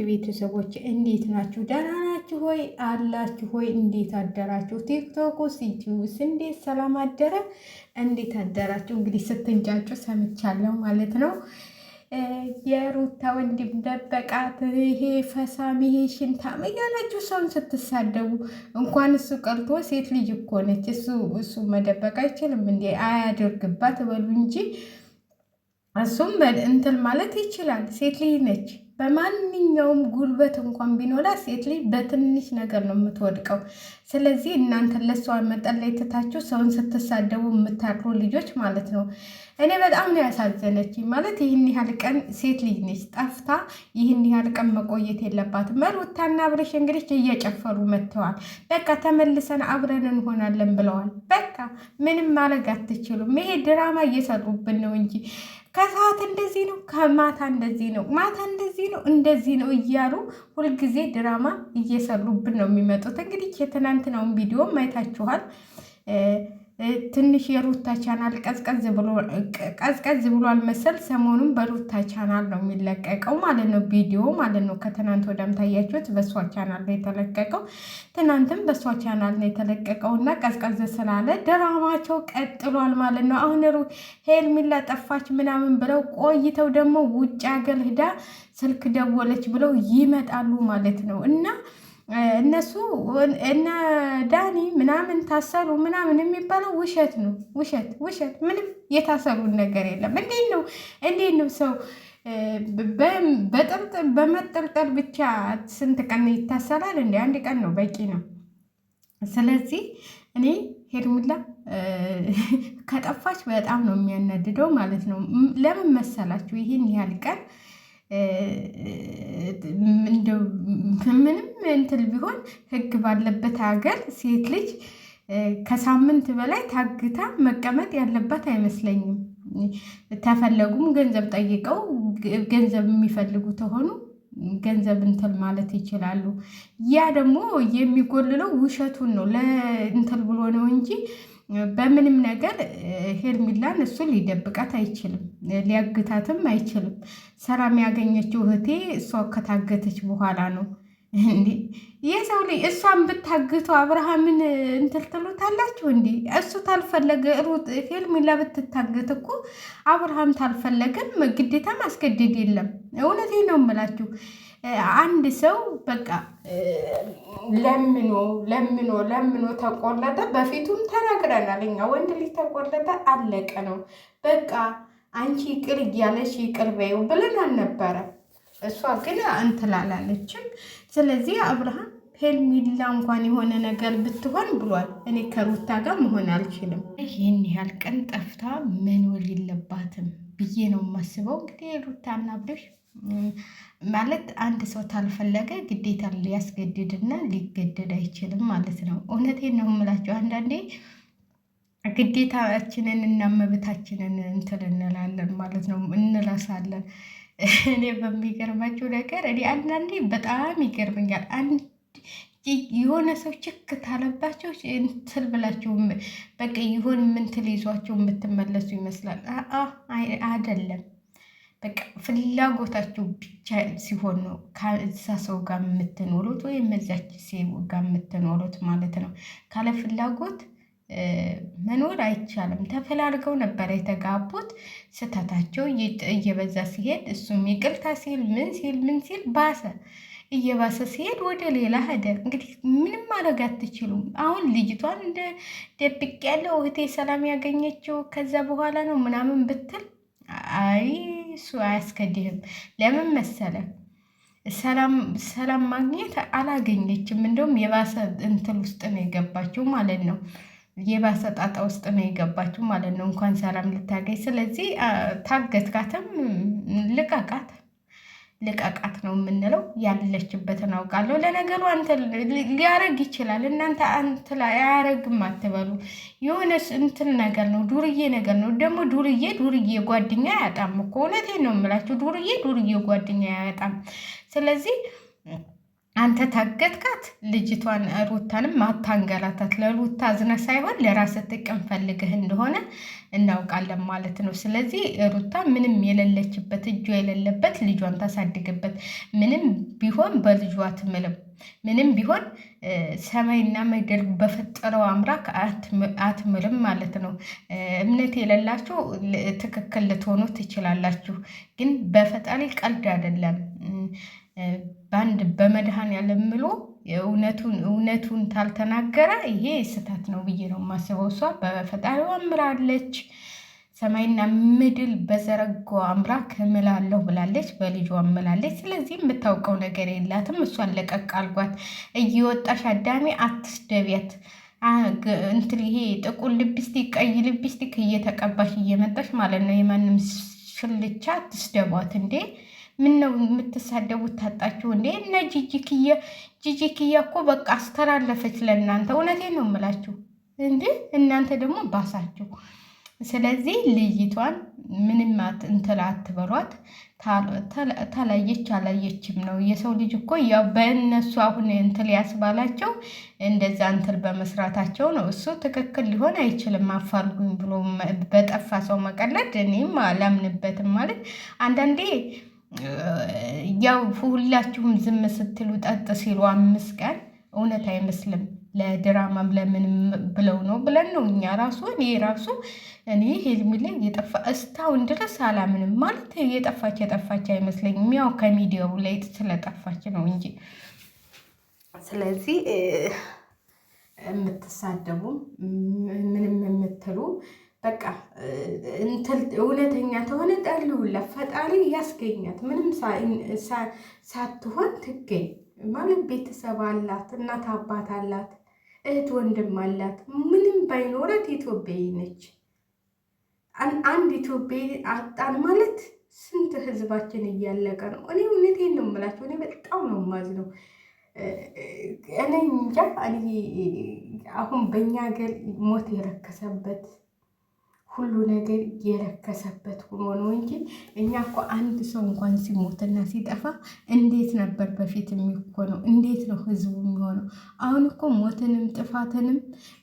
ቤተሰቦች እንዴት ናችሁ? ደህና ናችሁ ሆይ? አላችሁ ሆይ? እንዴት አደራችሁ? ቲክቶክስ ዩቲዩብስ እንዴት ሰላም አደረ? እንዴት አደራችሁ? እንግዲህ ስትንጫጩ ሰምቻለሁ ማለት ነው። የሩታ ወንድም ደበቃት፣ ይሄ ፈሳም፣ ይሄ ሽንታም እያላችሁ ሰውን ስትሳደቡ እንኳን እሱ ቀርቶ ሴት ልጅ እኮ ነች። እሱ መደበቅ አይችልም እንዴ? አያደርግባት በሉ እንጂ እሱም እንትን ማለት ይችላል። ሴት ልጅ ነች። በማንኛውም ጉልበት እንኳን ቢኖራ ሴት ልጅ በትንሽ ነገር ነው የምትወድቀው። ስለዚህ እናንተ ለሷ መጠን ላይ ትታችሁ ሰውን ስትሳደቡ የምታድሩ ልጆች ማለት ነው። እኔ በጣም ነው ያሳዘነች። ማለት ይህን ያህል ቀን ሴት ልጅ ነች ጠፍታ ይህን ያህል ቀን መቆየት የለባትም። ሩታና አብርሽ እንግዲህ እየጨፈሩ መጥተዋል። በቃ ተመልሰን አብረን እንሆናለን ብለዋል። በቃ ምንም ማድረግ አትችሉም። ይሄ ድራማ እየሰሩብን ነው እንጂ ከሰዓት እንደዚህ ነው፣ ከማታ እንደዚህ ነው፣ ማታ እንደዚህ ነው፣ እንደዚህ ነው እያሉ ሁልጊዜ ድራማ እየሰሩብን ነው የሚመጡት። እንግዲህ የትናንትናውን ቪዲዮ አይታችኋል። ትንሽ የሩታ ቻናል ቀዝቀዝ ብሏል መሰል። ሰሞኑን በሩታ ቻናል ነው የሚለቀቀው ማለት ነው፣ ቪዲዮ ማለት ነው። ከትናንት ወደም ታያችሁት፣ በሷ ቻናል ነው የተለቀቀው። ትናንትም በሷ ቻናል ነው የተለቀቀው እና ቀዝቀዝ ስላለ ድራማቸው ቀጥሏል ማለት ነው። አሁን ሄርሜላ ጠፋች ምናምን ብለው ቆይተው ደግሞ ውጭ ሀገር ሂዳ ስልክ ደወለች ብለው ይመጣሉ ማለት ነው እና እነሱ እነ ዳኒ ምናምን ታሰሩ ምናምን የሚባለው ውሸት ነው። ውሸት ምንም የታሰሩን ነገር የለም። እንዴት ነው ሰው በመጠርጠር ብቻ ስንት ቀን ይታሰራል? እንደ አንድ ቀን ነው በቂ ነው። ስለዚህ እኔ ሄርሜላ ከጠፋች በጣም ነው የሚያናድደው ማለት ነው። ለምን መሰላችሁ? ይህን ያህል ቀን እንደው ምንም እንትን ቢሆን ሕግ ባለበት ሀገር ሴት ልጅ ከሳምንት በላይ ታግታ መቀመጥ ያለባት አይመስለኝም። ተፈለጉም ገንዘብ ጠይቀው ገንዘብ የሚፈልጉ ተሆኑ ገንዘብ እንትን ማለት ይችላሉ። ያ ደግሞ የሚጎልለው ውሸቱን ነው ለእንትን ብሎ ነው እንጂ በምንም ነገር ሄርሜላን እሱ ሊደብቃት አይችልም፣ ሊያግታትም አይችልም። ሰላም ያገኘችው እህቴ እሷ ከታገተች በኋላ ነው። እንዲ የሰው ልጅ እሷን ብታግተው አብርሃምን እንትን ትሉታላችሁ እንዲ? እሱ ታልፈለገ ሄርሜላ ብትታገት እኮ አብርሃም ታልፈለገም ግዴታ ማስገደድ የለም። እውነቴ ነው የምላችሁ። አንድ ሰው በቃ ለምኖ ተቆለጠ። በፊቱም ተናግረናል እኛ፣ ወንድ ልጅ ተቆለጠ አለቀ ነው በቃ። አንቺ ይቅር እያለሽ ይቅር በይው ብለናል ነበረ። እሷ ግን እንትላላለችም። ስለዚህ አብርሃም ሄርሜላ እንኳን የሆነ ነገር ብትሆን ብሏል፣ እኔ ከሩታ ጋር መሆን አልችልም። ይህን ያህል ቀን ጠፍታ መኖር የለባትም ብዬ ነው የማስበው። እንግዲህ ሩታና አብርሽ ማለት አንድ ሰው ታልፈለገ ግዴታ ሊያስገድድና ሊገደድ አይችልም ማለት ነው። እውነቴን ነው የምላቸው። አንዳንዴ ግዴታችንን እና መብታችንን እንትን እንላለን ማለት ነው፣ እንረሳለን። እኔ በሚገርማቸው ነገር እኔ አንዳንዴ በጣም ይገርመኛል። የሆነ ሰው ችክ ታለባቸው እንትል ብላቸው በቃ ይሆን ምንትል ይዟቸው የምትመለሱ ይመስላል። አይደለም። በቃ ፍላጎታችሁ ብቻ ሲሆን ነው ከዛ ሰው ጋር የምትኖሩት ወይም እዛች ሴው ጋር የምትኖሩት ማለት ነው። ካለ ፍላጎት መኖር አይቻልም። ተፈላልገው ነበር የተጋቡት። ስህተታቸው እየበዛ ሲሄድ እሱም ይቅርታ ሲል ምን ሲል ባሰ። እየባሰ ሲሄድ ወደ ሌላ ሄደ። እንግዲህ ምንም ማድረግ አትችሉም። አሁን ልጅቷን እንደ ደብቅ ያለው እህቴ ሰላም ያገኘችው ከዛ በኋላ ነው ምናምን ብትል አይ እሱ አያስከድህም። ለምን መሰለ ሰላም ማግኘት አላገኘችም። እንደውም የባሰ እንትን ውስጥ ነው የገባችው ማለት ነው። የባሰ ጣጣ ውስጥ ነው የገባችው ማለት ነው፣ እንኳን ሰላም ልታገኝ። ስለዚህ ታገትካትም ልቀቃት ነው የምንለው። ያለችበትን አውቃለሁ። ለነገሩ አንተ ሊያረግ ይችላል። እናንተ አንተ ላይ አያረግም አትበሉ። የሆነ እንትን ነገር ነው፣ ዱርዬ ነገር ነው። ደግሞ ዱርዬ ጓደኛ አያጣም እኮ። እውነቴን ነው የምላችሁ። ዱርዬ ጓደኛ አያጣም። ስለዚህ አንተ ታገትካት ልጅቷን ሩታንም ማታንገላታት ለሩታ አዝነ ሳይሆን ለራስህ ጥቅም ፈልግህ እንደሆነ እናውቃለን ማለት ነው። ስለዚህ ሩታ ምንም የሌለችበት እጇ የሌለበት ልጇን ታሳድግበት። ምንም ቢሆን በልጇ አትምልም። ምንም ቢሆን ሰማይና ምድር በፈጠረው አምላክ አትምልም ማለት ነው። እምነት የሌላችሁ ትክክል ልትሆኑ ትችላላችሁ፣ ግን በፈጣሪ ቀልድ አይደለም። በአንድ በመድኃኔዓለም ምሎ እውነቱን ታልተናገረ ይሄ ስህተት ነው ብዬ ነው የማስበው። እሷ በፈጣሪዋ አምራለች። ሰማይና ምድር በዘረጋው አምላክ እምላለሁ ብላለች፣ በልጇ እምላለች። ስለዚህ የምታውቀው ነገር የላትም። እሷን ለቀቅ አልጓት። እየወጣሽ አዳሜ አትስደቢያት። እንትን ይሄ ጥቁር ልብስቲክ፣ ቀይ ልብስቲክ እየተቀባሽ እየመጣሽ ማለት ነው። የማንም ሽልቻ አትስደቧት እንዴ! ምን ነው የምትሳደቡት? ታጣችሁ እንዴ? እነ ጂጂክያ እኮ በቃ አስተላለፈች ለእናንተ። እውነቴን ነው የምላችሁ እንዴ! እናንተ ደግሞ ባሳችሁ። ስለዚህ ልይቷን ምንም እንትል አትበሏት። ታላየች አላየችም ነው። የሰው ልጅ እኮ ያው በእነሱ አሁን እንትል ያስባላቸው እንደዛ እንትል በመስራታቸው ነው። እሱ ትክክል ሊሆን አይችልም። አፋልጉኝ ብሎ በጠፋ ሰው መቀለድ እኔም አላምንበትም። ማለት አንዳንዴ ያው ሁላችሁም ዝም ስትሉ ጠጥ ሲሉ 5 ቀን እውነት አይመስልም። ለድራማም ለምንም ብለው ነው ብለን ነው እኛ ራሱ እኔ ሄልሚ ላይ የጠፋ እስካሁን ድረስ አላምንም። ማለት የጠፋች አይመስለኝም። ያው ከሚዲያው ላይ ስለጠፋች ነው እንጂ። ስለዚህ የምትሳደቡ ምንም የምትሉ በቃ እውነተኛ ተሆነ ጠልሁላ ፈጣሪ ያስገኛት። ምንም ሳትሆን ትገኝ ማለት ቤተሰብ አላት፣ እናት አባት አላት፣ እህት ወንድም አላት። ምንም ባይኖራት ኢትዮጵያዊ ነች። አንድ ኢትዮጵያዊ አጣን ማለት ስንት ህዝባችን እያለቀ ነው። እኔ እውነቴን ነው የምላቸው። እኔ በጣም ነው የማዝነው። እኔ እንጃ አሁን በእኛ ሀገር ሞት የረከሰበት ሁሉ ነገር የረከሰበት ሆኖ ነው እንጂ እኛ እኮ አንድ ሰው እንኳን ሲሞትና ሲጠፋ እንዴት ነበር በፊት የሚሆነው? እንዴት ነው ህዝቡ የሚሆነው? አሁን እኮ ሞትንም ጥፋትንም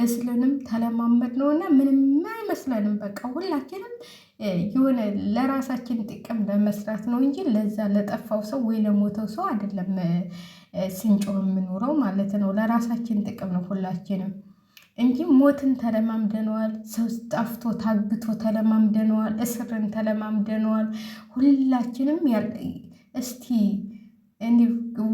እስልንም ተለማመድ ነውና ምንም አይመስለንም። በቃ ሁላችንም የሆነ ለራሳችን ጥቅም ለመስራት ነው እንጂ ለዛ ለጠፋው ሰው ወይ ለሞተው ሰው አይደለም ስንጮህ የምኖረው ማለት ነው። ለራሳችን ጥቅም ነው ሁላችንም እንጂ ሞትን ተለማምደነዋል። ሰው ጠፍቶ ታግቶ ተለማምደነዋል። እስርን ተለማምደነዋል። ሁላችንም እስቲ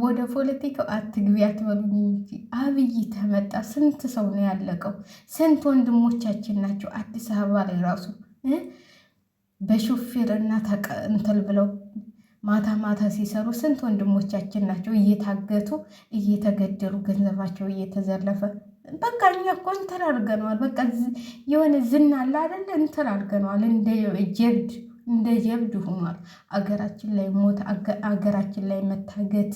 ወደ ፖለቲካው አትግቢ አትበሉኝ እንጂ አብይ ተመጣ ስንት ሰው ነው ያለቀው? ስንት ወንድሞቻችን ናቸው አዲስ አበባ ላይ ራሱ በሾፌር እና እንትን ብለው ማታ ሲሰሩ ስንት ወንድሞቻችን ናቸው እየታገቱ እየተገደሉ ገንዘባቸው እየተዘረፈ። በቃ እኛ እኮ እንትን አድርገነዋል። በቃ የሆነ ዝና አለ አይደለ? እንትን አድርገነዋል። እንደ ጀብድ ሆኗል። አገራችን ላይ ሞት፣ አገራችን ላይ መታገት፣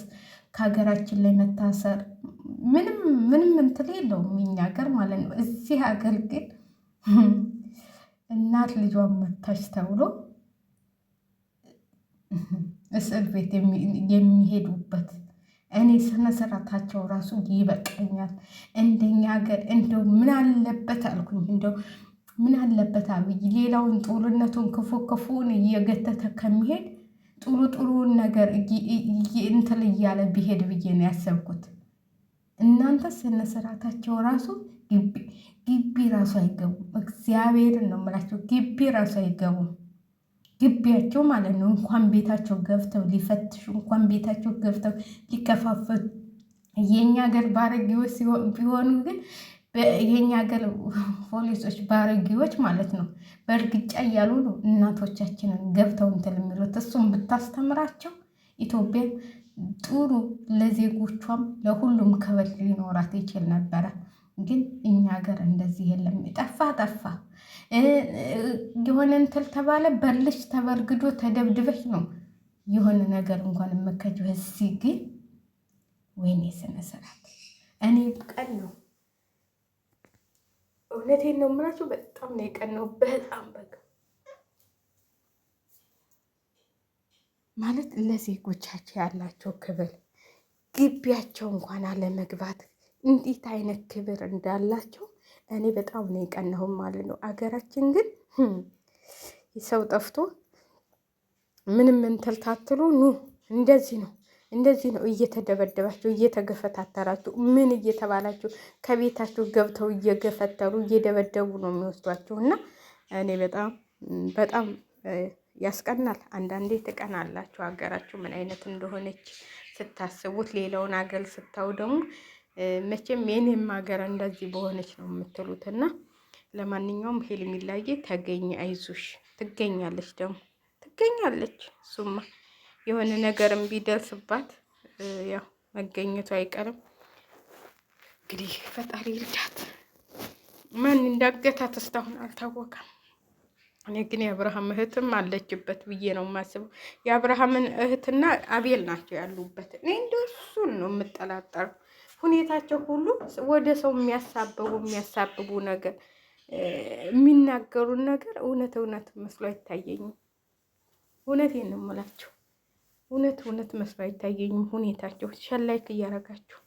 ከሀገራችን ላይ መታሰር ምንም እንትን የለውም የኛ ሀገር ማለት ነው። እዚህ ሀገር ግን እናት ልጇን መታች ተብሎ እስር ቤት የሚሄዱበት እኔ ስነስርዓታቸው ራሱ ይበቃኛል። እንደኛ ሀገር እንደው ምን አለበት አልኩኝ። እንደው ምን አለበት አብይ ሌላውን ጦርነቱን ክፉን እየገተተ ከሚሄድ ጥሩውን ነገር እንትን እያለ ቢሄድ ብዬ ነው ያሰብኩት። እናንተ ስነስርዓታቸው ራሱ ግቢ ራሱ አይገቡም። እግዚአብሔርን ነው የምላቸው። ግቢ ራሱ አይገቡም። ግቢያቸው ማለት ነው። እንኳን ቤታቸው ገብተው ሊፈትሹ እንኳን ቤታቸው ገብተው ሊከፋፈቱ የኛ ሀገር ባረጊዎች ቢሆኑ ግን የኛ ሀገር ፖሊሶች ባረጊዎች ማለት ነው። በእርግጫ እያሉ ነው እናቶቻችንን ገብተው እንትን የሚሉት። እሱም ብታስተምራቸው ኢትዮጵያ ጥሩ ለዜጎቿም ለሁሉም ክብር ሊኖራት ይችል ነበረ። ግን እኛ ሀገር እንደዚህ የለም። ጠፋ የሆነ እንትን ተባለ በልሽ ተበርግዶ ተደብድበሽ ነው የሆነ ነገር እንኳን የምከጅው። እዚህ ግን ወይኔ ስነ ስርዓት። እኔ ቀን ነው እውነቴን ነው የምላችሁ። በጣም ነው የቀን ነው በጣም በቃ ማለት ለዜጎቻቸው ያላቸው ክብር ግቢያቸው እንኳን አለመግባት እንዴት አይነት ክብር እንዳላቸው እኔ በጣም ነው የቀናሁም ማለት ነው። አገራችን ግን ሰው ጠፍቶ ምንም እንትልታትሉ ኑ እንደዚህ ነው እንደዚህ ነው እየተደበደባችሁ እየተገፈታተራችሁ ምን እየተባላችሁ ከቤታችሁ ገብተው እየገፈተሩ እየደበደቡ ነው የሚወስዷችሁ። እና እኔ በጣም በጣም ያስቀናል። አንዳንዴ ትቀናላችሁ ሀገራችሁ ምን አይነት እንደሆነች ስታስቡት። ሌላውን ሀገር ስታዩ ደግሞ መቼም የኔም ሀገር እንደዚህ በሆነች ነው የምትሉት። እና ለማንኛውም ሄርሜላዬ ተገኘ፣ አይዞሽ፣ ትገኛለች፣ ደግሞ ትገኛለች። እሱማ የሆነ ነገርም ቢደርስባት ያው መገኘቱ አይቀርም። እንግዲህ ፈጣሪ ይርዳት። ማን እንዳገታት እስካሁን አልታወቀም። እኔ ግን የአብርሃም እህትም አለችበት ብዬ ነው የማስበው። የአብርሃምን እህትና አቤል ናቸው ያሉበት። እኔ እንደሱን ነው የምጠላጠረው። ሁኔታቸው ሁሉ ወደ ሰው የሚያሳብቡ ነገር የሚናገሩን ነገር እውነት መስሎ አይታየኝም። እውነቴን ነው የምላቸው። እውነት መስሎ አይታየኝም። ሁኔታቸው ሸላይክ እያረጋችሁ